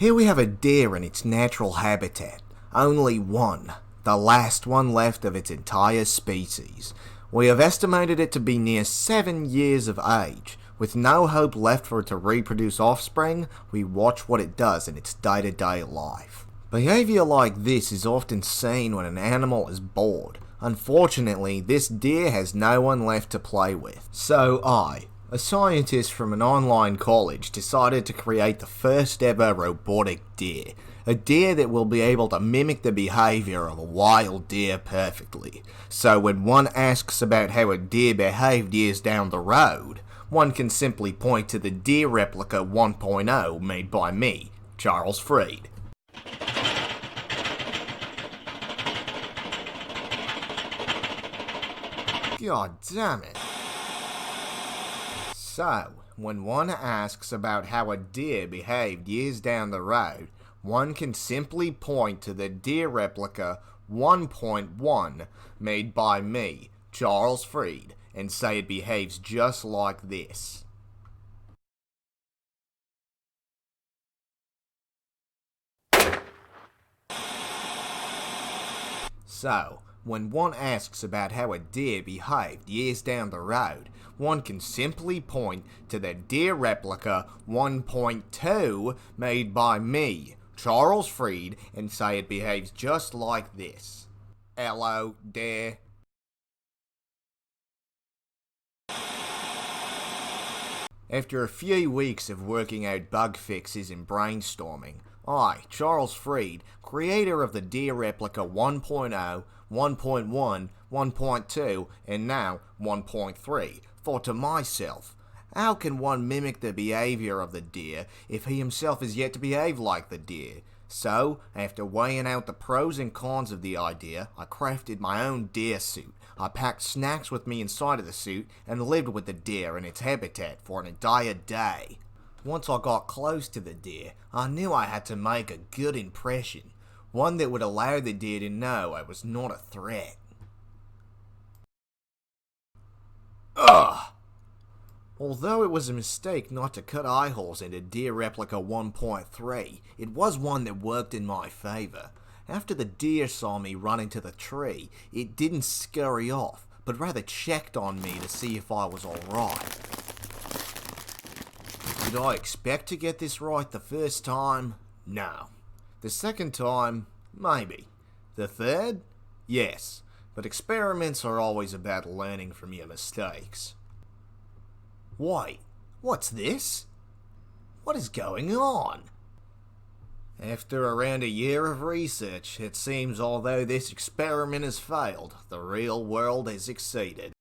Here we have a deer in its natural habitat. Only one. The last one left of its entire species. We have estimated it to be near 7 years of age. With no hope left for it to reproduce offspring, we watch what it does in its day-to-day life. Behavior like this is often seen when an animal is bored. Unfortunately, this deer has no one left to play with. So I, a scientist from an online college, decided to create the first ever robotic deer. A deer that will be able to mimic the behavior of a wild deer perfectly. So when one asks about how a deer behaved years down the road, one can simply point to the Deer Replica 1.0 made by me, Charles Freed. God damn it. So, when one asks about how a deer behaved years down the road, one can simply point to the Deer Replica 1.1 made by me, Charles Freed, and say it behaves just like this. So, when one asks about how a deer behaved years down the road, one can simply point to the Deer Replica 1.2 made by me, Charles Freed, and say it behaves just like this. Hello, deer. After a few weeks of working out bug fixes and brainstorming, I, Charles Freed, creator of the Deer Replica 1.0, 1.1, 1.2, and now 1.3, thought to myself, how can one mimic the behavior of the deer if he himself is yet to behave like the deer? So, after weighing out the pros and cons of the idea, I crafted my own deer suit. I packed snacks with me inside of the suit and lived with the deer in its habitat for an entire day. Once I got close to the deer, I knew I had to make a good impression. One that would allow the deer to know I was not a threat. Ugh! Although it was a mistake not to cut eye holes into Deer Replica 1.3, it was one that worked in my favour. After the deer saw me run into the tree, it didn't scurry off, but rather checked on me to see if I was alright. Did I expect to get this right the first time? No. The second time? Maybe. The third? Yes. But experiments are always about learning from your mistakes. Wait, what's this? What is going on? After around a year of research, it seems although this experiment has failed, the real world has succeeded.